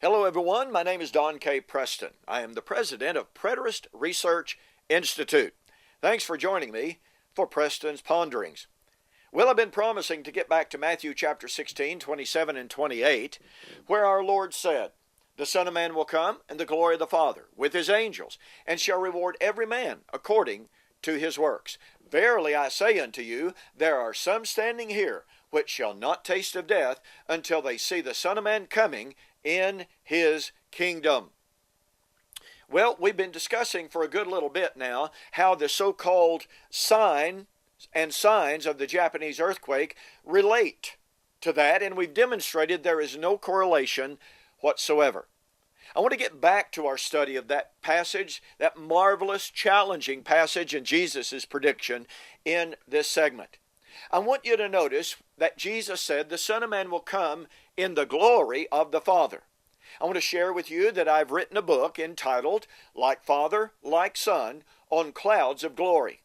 Hello everyone, my name is Don K. Preston. I am the president of Preterist Research Institute. Thanks for joining me for Preston's Ponderings. Well, I've been promising to get back to Matthew chapter 16, 27 and 28, where our Lord said, "The Son of Man will come in the glory of the Father with his angels, and shall reward every man according to his works. Verily I say unto you, there are some standing here which shall not taste of death until they see the Son of Man coming in his kingdom." Well, we've been discussing for a good little bit now how the so-called signs of the Japanese earthquake relate to that, and we've demonstrated there is no correlation whatsoever. I want to get back to our study of that passage, that marvelous, challenging passage in Jesus' prediction in this segment. I want you to notice that Jesus said the Son of Man will come in the glory of the Father. I want to share with you that I've written a book entitled, Like Father, Like Son, on Clouds of Glory.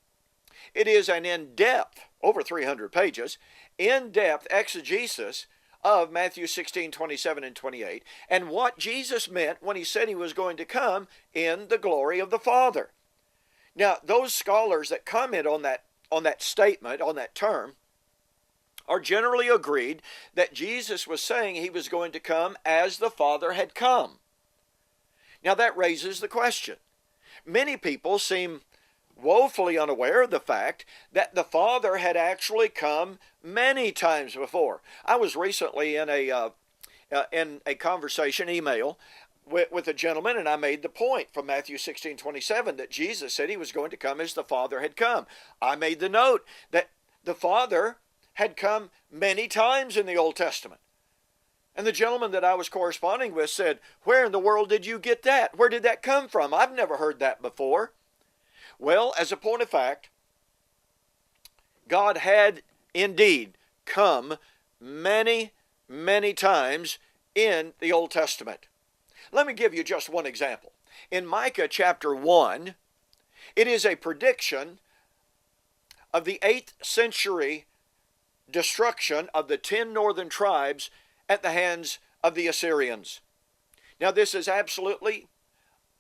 It is an in-depth, over 300 pages, in-depth exegesis of Matthew 16, 27 and 28, and what Jesus meant when he said he was going to come in the glory of the Father. Now, those scholars that comment on that statement, on that term, are generally agreed that Jesus was saying he was going to come as the Father had come. Now that raises the question. Many people seem woefully unaware of the fact that the Father had actually come many times before. I was recently in a conversation, email, with a gentleman, and I made the point from Matthew 16, 27 that Jesus said he was going to come as the Father had come. I made the note that the Father had come many times in the Old Testament. And the gentleman that I was corresponding with said, "Where in the world did you get that? Where did that come from? I've never heard that before." Well, as a point of fact, God had indeed come many, many times in the Old Testament. Let me give you just one example. In Micah chapter 1, it is a prediction of the 8th century destruction of the 10 northern tribes at the hands of the Assyrians. Now, this is absolutely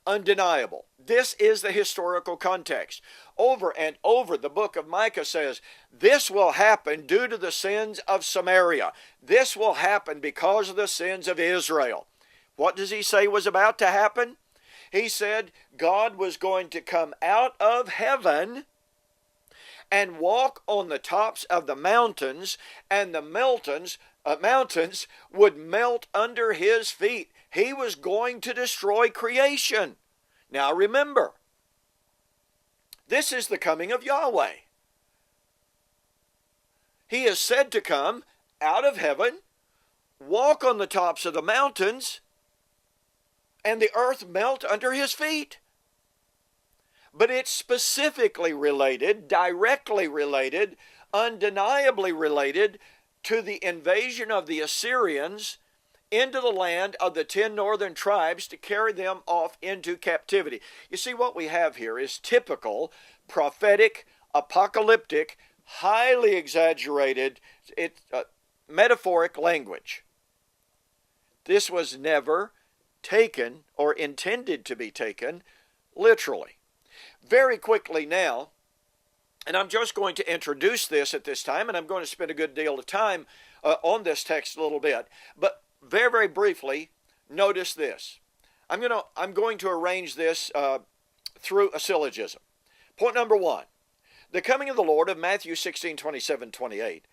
undeniable. This is the historical context. Over and over, the book of Micah says, this will happen due to the sins of Samaria. This will happen because of the sins of Israel. What does he say was about to happen? He said God was going to come out of heaven and walk on the tops of the mountains, and the mountains would melt under his feet. He was going to destroy creation. Now remember, this is the coming of Yahweh. He is said to come out of heaven, walk on the tops of the mountains, and the earth melt under his feet. But it's specifically related, directly related, undeniably related to the invasion of the Assyrians into the land of the 10 northern tribes to carry them off into captivity. You see, what we have here is typical, prophetic, apocalyptic, highly exaggerated, metaphoric language. This was never taken or intended to be taken literally. Very quickly now, and I'm just going to introduce this at this time, and I'm going to spend a good deal of time on this text a little bit, but very, very briefly, notice this. I'm going to arrange this through a syllogism. Point number one, the coming of the Lord of Matthew 16, 27, 28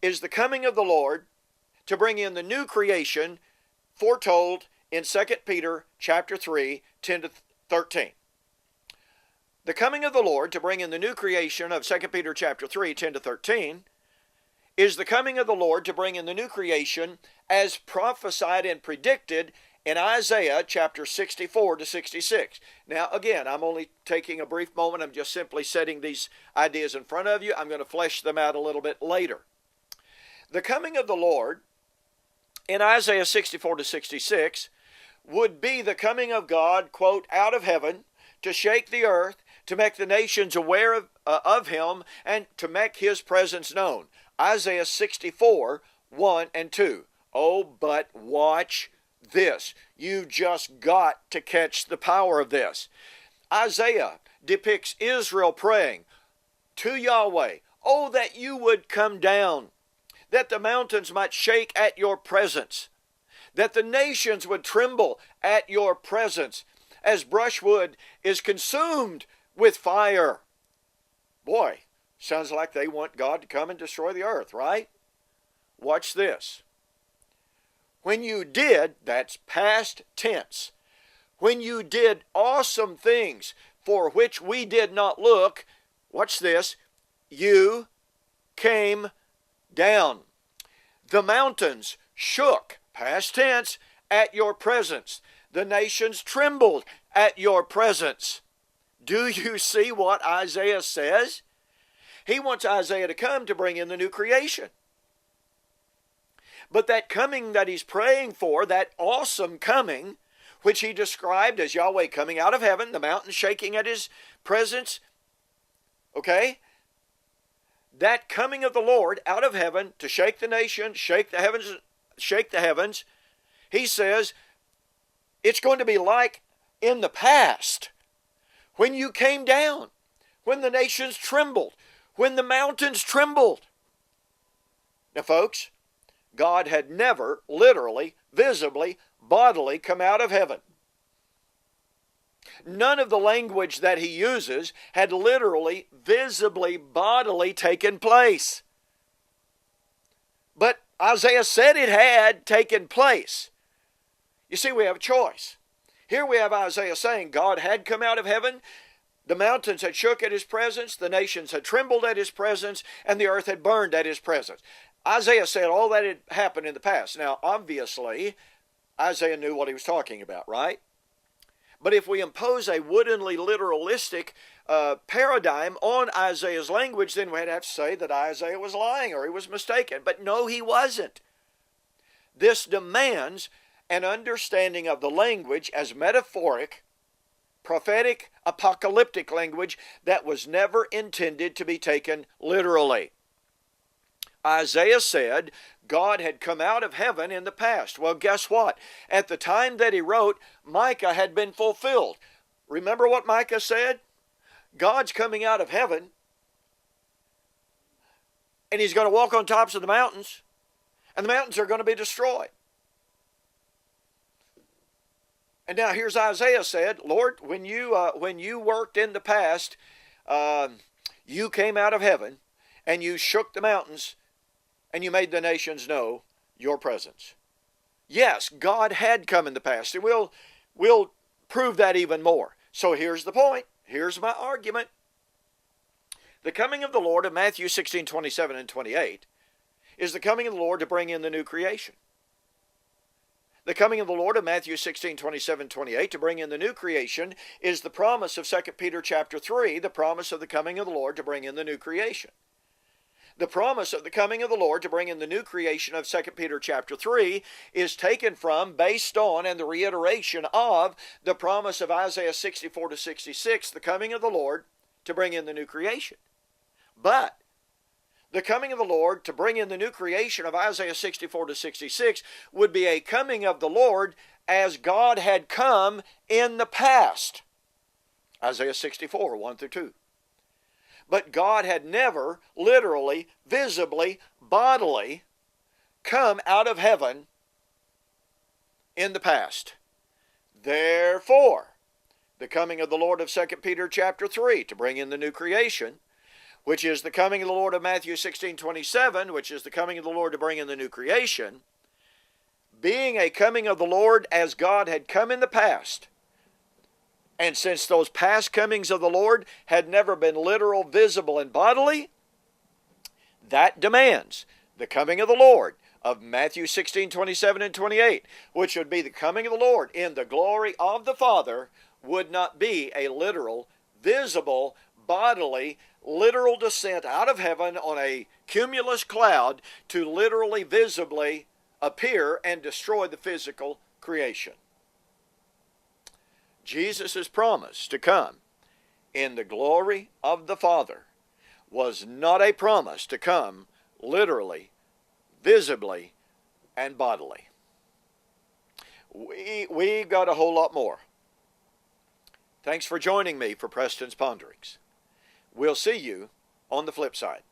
is the coming of the Lord to bring in the new creation foretold in 2 Peter chapter 3, 10 to 13. The coming of the Lord to bring in the new creation of 2 Peter chapter 3, 10 to 13 is the coming of the Lord to bring in the new creation as prophesied and predicted in Isaiah chapter 64 to 66. Now, again, I'm only taking a brief moment. I'm just simply setting these ideas in front of you. I'm going to flesh them out a little bit later. The coming of the Lord in Isaiah 64 to 66 would be the coming of God, quote, out of heaven to shake the earth, to make the nations aware of him, and to make his presence known. Isaiah 64, 1 and 2. Oh, but watch this. You've just got to catch the power of this. Isaiah depicts Israel praying to Yahweh, "Oh, that you would come down, that the mountains might shake at your presence, that the nations would tremble at your presence, as brushwood is consumed with fire." Boy, sounds like they want God to come and destroy the earth, right? Watch this. When you did, that's past tense, when you did awesome things for which we did not look, watch this, you came down. The mountains shook, past tense, at your presence. The nations trembled at your presence. Do you see what Isaiah says? He wants Isaiah to come to bring in the new creation. But that coming that he's praying for, that awesome coming, which he described as Yahweh coming out of heaven, the mountains shaking at his presence, okay? That coming of the Lord out of heaven to shake the nation, shake the heavens, he says it's going to be like in the past when you came down, when the nations trembled, when the mountains trembled. Now, folks, God had never literally, visibly, bodily come out of heaven. None of the language that he uses had literally, visibly, bodily taken place. But Isaiah said it had taken place. You see, we have a choice. Here we have Isaiah saying God had come out of heaven, the mountains had shook at his presence, the nations had trembled at his presence, and the earth had burned at his presence. Isaiah said all that had happened in the past. Now, obviously, Isaiah knew what he was talking about, right? But if we impose a woodenly literalistic paradigm on Isaiah's language, then we'd have to say that Isaiah was lying or he was mistaken. But no, he wasn't. This demands an understanding of the language as metaphoric, prophetic, apocalyptic language that was never intended to be taken literally. Isaiah said God had come out of heaven in the past. Well, guess what? At the time that he wrote, Micah had been fulfilled. Remember what Micah said? God's coming out of heaven, and he's going to walk on tops of the mountains, and the mountains are going to be destroyed. And now here's Isaiah said, Lord, when you worked in the past, you came out of heaven, and you shook the mountains, and you made the nations know your presence. Yes, God had come in the past, and we'll prove that even more. So here's the point. Here's my argument. The coming of the Lord of Matthew 16, 27 and 28 is the coming of the Lord to bring in the new creation. The coming of the Lord of Matthew 16, 27, 28 to bring in the new creation is the promise of 2 Peter chapter 3, the promise of the coming of the Lord to bring in the new creation. The promise of the coming of the Lord to bring in the new creation of 2 Peter chapter 3 is taken from, based on, and the reiteration of the promise of Isaiah 64 to 66, the coming of the Lord to bring in the new creation. But the coming of the Lord to bring in the new creation of Isaiah 64 to 66 would be a coming of the Lord as God had come in the past. Isaiah 64, 1 through 2. But God had never literally, visibly, bodily come out of heaven in the past. Therefore, the coming of the Lord of 2 Peter chapter 3 to bring in the new creation, which is the coming of the Lord of Matthew 16, 27, which is the coming of the Lord to bring in the new creation, being a coming of the Lord as God had come in the past. And since those past comings of the Lord had never been literal, visible, and bodily, that demands the coming of the Lord of Matthew 16, 27 and 28, which would be the coming of the Lord in the glory of the Father, would not be a literal, visible, bodily, literal descent out of heaven on a cumulus cloud to literally, visibly appear and destroy the physical creation. Jesus' promise to come in the glory of the Father was not a promise to come literally, visibly, and bodily. we've got a whole lot more. Thanks for joining me for Preston's Ponderings. We'll see you on the flip side.